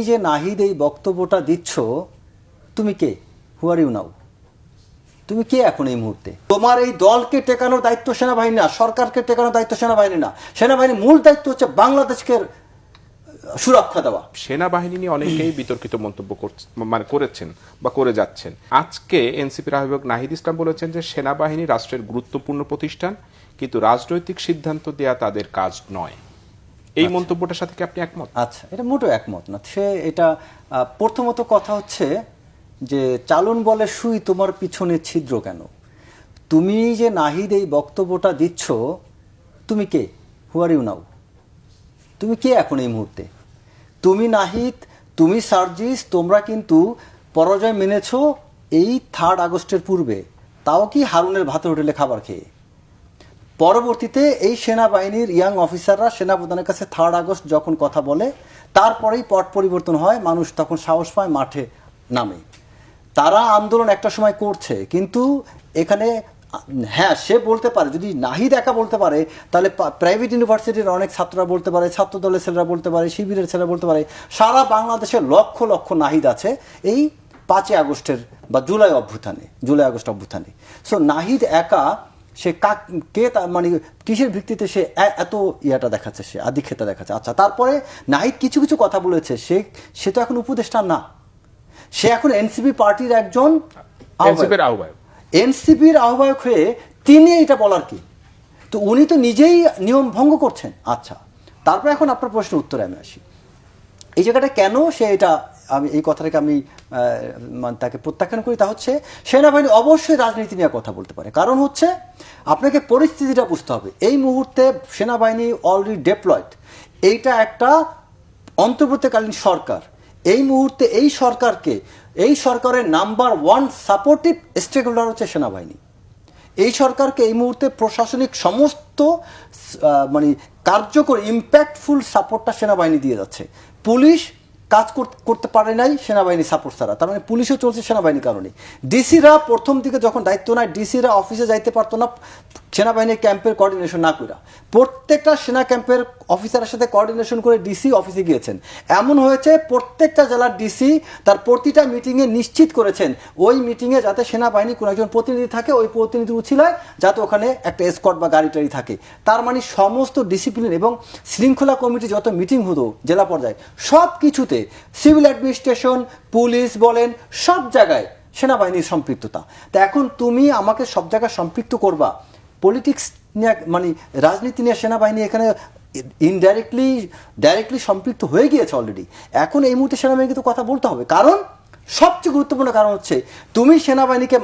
যে নাহিদ এই বক্তব্যটা দিচ্ছ, তুমি কে? হু আর ইউ নাও? তুমি কে এখন এই মুহূর্তে? তোমার এই দলকে টেকানোর দায়িত্ব সেনাবাহিনী না, সরকারকে টেকানোর দায়িত্ব সেনাবাহিনী না। সেনাবাহিনীর মূল দায়িত্ব হচ্ছে বাংলাদেশকে সুরক্ষা দেওয়া। সেনাবাহিনী নিয়ে অনেকেই বিতর্কিত মন্তব্য করেছেন বা করে যাচ্ছেন। আজকে এনসিপির আহ্বায়ক নাহিদ ইসলাম বলেছেন যে সেনাবাহিনী রাষ্ট্রের গুরুত্বপূর্ণ প্রতিষ্ঠান, কিন্তু রাজনৈতিক সিদ্ধান্ত দেয়া তাদের কাজ নয়। এই মন্তব্যটার সাথে কি আপনি একমত? আচ্ছা, এটা মোটেও একমত না। সে এটা প্রথমত কথা হচ্ছে যে চালন বলে সুই তোমার পিছনে ছিদ্র কেন? তুমি যে নাহিদ এই বক্তব্যটা দিচ্ছ, তুমি কে? হু আর ইউ নাও? তুমি কে এখন এই মুহূর্তে? তুমি নাহিদ, তুমি সার্জিস, তোমরা কিন্তু পরাজয় মেনেছ এই 3 আগস্টের পূর্বে, তাও কি হারুনের ভাতের হোটেলে খাবার খেয়ে। পরবর্তীতে এই সেনাবাহিনীর ইয়াং অফিসাররা সেনাপ্রধানের কাছে 3 আগস্ট যখন কথা বলে, তারপরেই পট পরিবর্তন হয়, মানুষ তখন সাহস পায়, মাঠে নামে। তারা আন্দোলন একটা সময় করছে, কিন্তু এখানে হ্যাঁ সে বলতে পারে, যদি নাহিদ একা বলতে পারে তাহলে প্রাইভেট ইউনিভার্সিটির অনেক ছাত্ররা বলতে পারে, ছাত্র দলের ছেলেরা বলতে পারে, শিবিরের ছেলেরা বলতে পারে, সারা বাংলাদেশে লক্ষ লক্ষ নাহিদ আছে এই 5 আগস্টের বা জুলাই আগস্ট অভ্যুত্থানে। সো নাহিদ একা সে কে মানে কিসের ভিত্তিতে সে এত ইয়াটা দেখাচ্ছে, সে আধিক্ষেতা দেখাচ্ছে। আচ্ছা, তারপরে নাহিদ কিছু কিছু কথা বলেছে, সে তো এখন উপদেষ্টা না, সে এখন এনসিপি পার্টির একজন আহ্বায়ক। এনসিপির আহ্বায়ক হয়ে তিনি এটা বলার কি? তো উনি তো নিজেই নিয়ম ভঙ্গ করছেন। আচ্ছা, তারপর এখন আপনার প্রশ্নের উত্তরে আমি আসি। এই জায়গাটা কেন সে এটা, আমি এই কথাটাকে আমি তাকে প্রত্যাখ্যান করি, তা হচ্ছে সেনাবাহিনী অবশ্যই রাজনীতি নিয়ে কথা বলতে পারে। কারণ হচ্ছে আপনাকে পরিস্থিতিটা বুঝতে হবে। এই মুহূর্তে সেনাবাহিনী অলরেডি ডেপ্লয়েড, এইটা একটা অন্তর্বর্তীকালীন সরকার। এই মুহূর্তে এই সরকারের নাম্বার 1 সাপোর্টিভ স্টেক হোল্ডার হচ্ছে সেনাবাহিনী। এই সরকারকে এই মুহূর্তে প্রশাসনিক সমস্ত মানে কার্যকর ইম্প্যাক্টফুল সাপোর্টটা সেনাবাহিনী দিয়ে যাচ্ছে। পুলিশ কাজ করতে পারে নাই সেনাবাহিনী সাপোর্ট ছাড়া, তার মানে পুলিশও চলছে সেনাবাহিনীর কারণে। ডিসিরা প্রথম দিকে যখন দায়িত্ব নেয়, ডিসিরা অফিসে যাইতে পারতো না সেনাবাহিনীর ক্যাম্পের কোঅর্ডিনেশন না করে। প্রত্যেকটা সেনা ক্যাম্পের অফিসারের সাথে কোঅর্ডিনেশন করে ডিসি অফিসে গিয়েছেন। এমন হয়েছে প্রত্যেকটা জেলার ডিসি তার প্রতিটা মিটিংয়ে নিশ্চিত করেছেন ওই মিটিংয়ে যাতে সেনাবাহিনী কোনো একজন প্রতিনিধি থাকে, ওই প্রতিনিধি উছিলায় যাতে ওখানে একটা এসকর্ট বা গাড়ি টাড়ি থাকে। তার মানে সমস্ত ডিসিপ্লিন এবং শৃঙ্খলা কমিটি যত মিটিং হতো জেলা পর্যায়ে, সব কিছুতে সিভিল অ্যাডমিনিস্ট্রেশন, পুলিশ বলেন, সব জায়গায় সেনাবাহিনীর সম্পৃক্ততা। তা এখন তুমি আমাকে সব জায়গায় সম্পৃক্ত করবা পলিটিক্স নিয়ে, মানে রাজনীতি নিয়ে সেনাবাহিনী এখানে ডাইরেক্টলি সম্পৃক্ত হয়ে গিয়েছে অলরেডি। এখন এই মুহূর্তে সেনাবাহিনীকে তো কথা বলতে হবে, কারণ সবচেয়ে গুরুত্বপূর্ণ কারণ হচ্ছে তুমি সেনাবাহিনীকে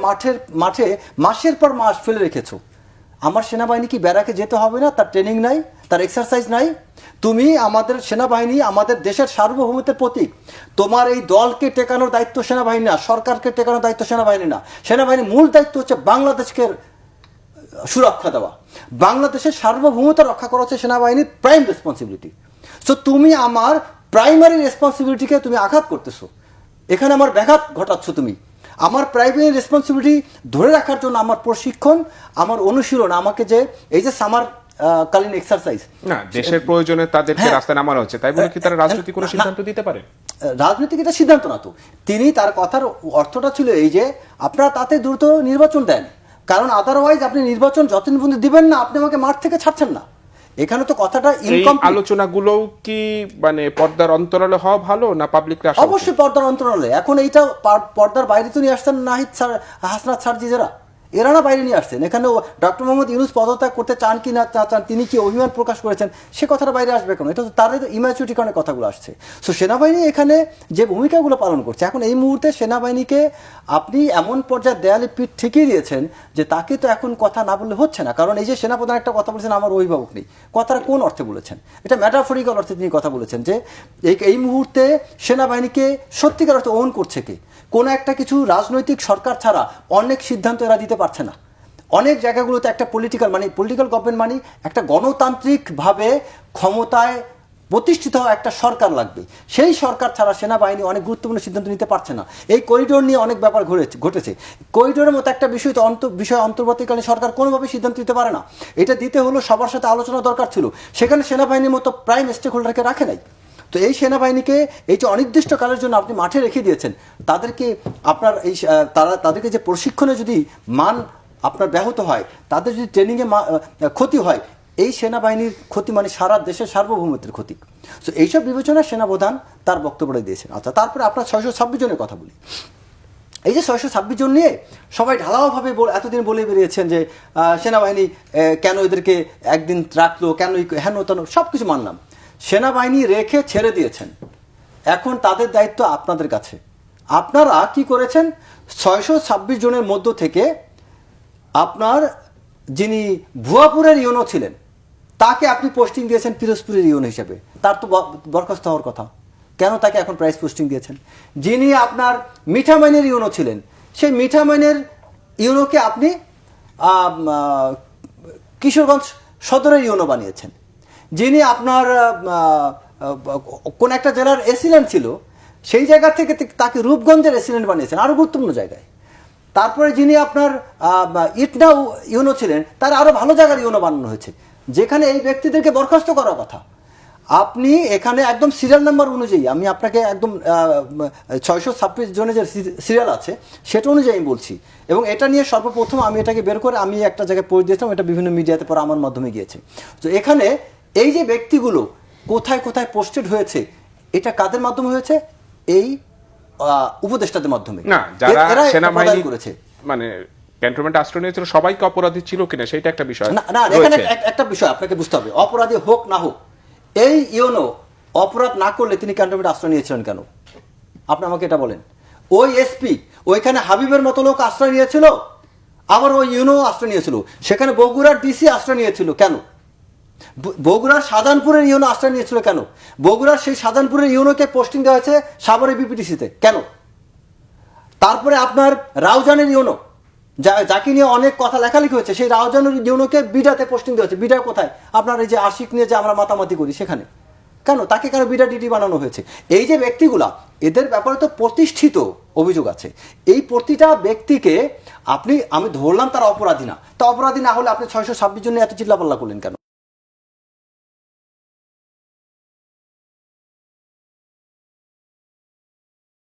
মাঠে মাসের পর মাস ফেলে রেখেছো। আমার সেনাবাহিনী কি ব্যারাকে যেতে হবে না? তার ট্রেনিং নাই, তার এক্সারসাইজ নাই? তুমি আমাদের সেনাবাহিনী আমাদের দেশের সার্বভৌমত্বের প্রতীক। তোমার এই দলকে টেকানোর দায়িত্ব সেনাবাহিনী না, সরকারকে টেকানোর দায়িত্ব সেনাবাহিনী না। সেনাবাহিনীর মূল দায়িত্ব হচ্ছে বাংলাদেশকে সুরক্ষা দেওয়া। বাংলাদেশের সার্বভৌমত্ব রক্ষা করা হচ্ছে সেনাবাহিনীর প্রাইম রেসপন্সিবিলিটি। সো তুমি আমার প্রাইমারি রেসপন্সিবিলিটিকে তুমি আঘাত করতেছো, এখানে আমার ব্যাঘাত ঘটাচ্ছ। তুমি আমার প্রাইমারি রেসপন্সিবিলিটি ধরে রাখার জন্য আমার প্রশিক্ষণ, আমার অনুশীলন, আমাকে যে এই যে সামার কালীন এক্সারসাইজ না, দেশের প্রয়োজনে তাদেরকে রাস্তায় নামানো হচ্ছে, তাই বলে কি তারা রাজনৈতিক কোনো সিদ্ধান্ত দিতে পারে? রাজনৈতিক এটা সিদ্ধান্ত না তো। তিনি তার কথার অর্থটা ছিল এই যে আপনারা তাতে দ্রুত নির্বাচন দেন, কারণ আদারওয়াইজ আপনি নির্বাচন যতদিন পর্যন্ত দিবেন না আপনি আমাকে মাঠ থেকে ছাড়ছেন না। এখানে তো কথাটা ইনকমপ্লিট। আলোচনাগুলো কি মানে পর্দার অন্তরালে হওয়া ভালো না পাবলিকরা? অবশ্যই পর্দার অন্তরালে। এখন এইটা পর্দার বাইরে তো নিয়ে আসছেন নাহিদ স্যার, হাসনাত সার্জিজেরা, এরা না বাইরে নিয়ে আসছেন। এখানে ডক্টর মোহাম্মদ ইউনূস পদত্যাগ করতে চান কি না চান, তিনি কি অভিমান প্রকাশ করেছেন, সে কথাটা বাইরে আসবে কেন? এটা তো তাদের ইম্যাচুরিটি কারণে কথাগুলো আসছে। সো সেনাবাহিনী এখানে যে ভূমিকাগুলো পালন করছে, এখন এই মুহূর্তে সেনাবাহিনীকে আপনি এমন পর্যায়ে দেয়ালে পিঠ ঠেকিয়ে দিয়েছেন যে তাকে তো এখন কথা না বললে হচ্ছে না। কারণ এই যে সেনাপ্রধান একটা কথা বলেছেন, আমার অভিভাবক নেই, কথাটা কোন অর্থে বলেছেন? এটা ম্যাটাফরিক্যাল অর্থে তিনি কথা বলেছেন যে এই মুহূর্তে সেনাবাহিনীকে সত্যিকার অর্থে ওন করছে কে? কোনো একটা কিছু রাজনৈতিক সরকার ছাড়া অনেক সিদ্ধান্ত এরা দিতে পারছে না। অনেক জায়গাগুলোতে একটা পলিটিক্যাল গভর্নমেন্ট মানে একটা গণতান্ত্রিকভাবে ক্ষমতায় প্রতিষ্ঠিত হওয়া একটা সরকার লাগবে। সেই সরকার ছাড়া সেনাবাহিনী অনেক গুরুত্বপূর্ণ সিদ্ধান্ত নিতে পারছে না। এই করিডোর নিয়ে অনেক ব্যাপার ঘটেছে। করিডোরের মতো একটা বিষয় অন্তর্বর্তীকালীন সরকার কোনোভাবে সিদ্ধান্ত দিতে পারে না। এটা দিতে হলো সবার সাথে আলোচনা দরকার ছিল, সেখানে সেনাবাহিনীর মতো প্রাইম স্টেক হোল্ডারকে রাখে নাই। তো এই সেনাবাহিনীকে এই যে অনির্দিষ্টকালের জন্য আপনি মাঠে রেখে দিয়েছেন, তাদেরকে আপনার এই তাদেরকে যে প্রশিক্ষণে যদি মান আপনার ব্যাহত হয়, তাদের যদি ট্রেনিংয়ে ক্ষতি হয়, এই সেনাবাহিনীর ক্ষতি মানে সারা দেশের সার্বভৌমত্বের ক্ষতি। তো এইসব বিবেচনায় সেনাপ্রধান তার বক্তব্যটা দিয়েছেন। আচ্ছা, তারপরে আপনার 626 জনের কথা বলি। এই যে 626 জন নিয়ে সবাই ঢালাওভাবে এতদিন বলে বেরিয়েছেন যে সেনাবাহিনী কেন এদেরকে একদিন রাখলো, কেন হেন তেন, সব কিছু মানলাম। সেনাবাহিনী রেখে ছেড়ে দিয়েছেন, এখন তাদের দায়িত্ব আপনাদের কাছে। আপনারা কি করেছেন? 626 জনের মধ্য থেকে আপনার যিনি ভুয়াপুরের ইউনো ছিলেন তাকে আপনি পোস্টিং দিয়েছেন পিরোজপুরের ইউনো হিসেবে। তার তো বরখাস্ত হওয়ার কথা, কেন তাকে এখন প্রাইস পোস্টিং দিয়েছেন? যিনি আপনার মিঠামাইনের ইউনো ছিলেন, সেই মিঠামাইনের ইউনোকে আপনি কিশোরগঞ্জ সদরের ইউনো বানিয়েছেন। যিনি আপনার কোন একটা জেলার এসিলেন্ট ছিল, সেই জায়গা থেকে তাকে রূপগঞ্জের এসিলেন্ট বানিয়েছেন, আরও গুরুত্বপূর্ণ জায়গায়। তারপরে যিনি আপনার ইটনাউ ইউনো ছিলেন, তার আরও ভালো জায়গার ইউনো বানানো হয়েছে, যেখানে এই ব্যক্তিদেরকে বরখাস্ত করার কথা। আপনি এখানে একদম সিরিয়াল নাম্বার অনুযায়ী, আমি আপনাকে একদম 626 জনের যে সিরিয়াল আছে সেটা অনুযায়ী আমি বলছি, এবং এটা নিয়ে সর্বপ্রথম আমি এটাকে বের করে আমি একটা জায়গায় পড়ে দিয়েছিলাম, এটা বিভিন্ন মিডিয়াতে পরে আমার মাধ্যমে গিয়েছে। তো এখানে এই যে ব্যক্তিগুলো কোথায় কোথায় পোস্টেড হয়েছে, এটা কাদের মাধ্যমে হয়েছে? এই উপদেষ্টাদের মাধ্যমে। না, যারা সেনাবাহিনী করেছে, মানে ক্যান্টনমেন্ট আশ্রয় নিয়েছিল সবাইকে অপরাধী ছিল কিনা সেটা একটা বিষয়। না, এখানে একটা বিষয় আপনাকে বুঝতে হবে, অপরাধী হোক না হোক, এই ইউনো অপরাধ না করলে তিনি ক্যান্টনমেন্ট আশ্রয় নিয়েছিলেন কেন? আপনি আমাকে এটা বলেন। ওই এসপি ওইখানে হাবিবের মতো লোক আশ্রয় নিয়েছিল, আবার ওই ইউনো আশ্রয় নিয়েছিল। সেখানে বগুড়ার ডিসি আশ্রয় নিয়েছিল কেন? বগুড়ার শাহজাহানপুরের ইউনো আশ্রয় নিয়েছিল কেন? বগুড়ার সেই শাহজাহানপুরের ইউনোকে পোস্টিং দেওয়া হয়েছে সাভারের বিপিটিসিতে কেন? তারপরে আপনার রাউজানের ইউনো, যাকে নিয়ে অনেক কথা লেখালেখি হয়েছে, সেই রাউজানের ইউনোকে বিডাতে পোস্টিং দেওয়া হয়েছে। বিডা কোথায়? আপনার এই যে আশিক নিয়ে যে আমরা মাতামাতি করি সেখানে কেন? তাকে কেন বিডা ডিডি বানানো হয়েছে? এই যে ব্যক্তিগুলা, এদের ব্যাপারে তো প্রতিষ্ঠিত অভিযোগ আছে। এই প্রতিটা ব্যক্তিকে আমি ধরলাম তারা অপরাধী না, তা অপরাধী না হলে আপনি 626 জন্য এত চিল্লাপাল্লা করলেন কেন?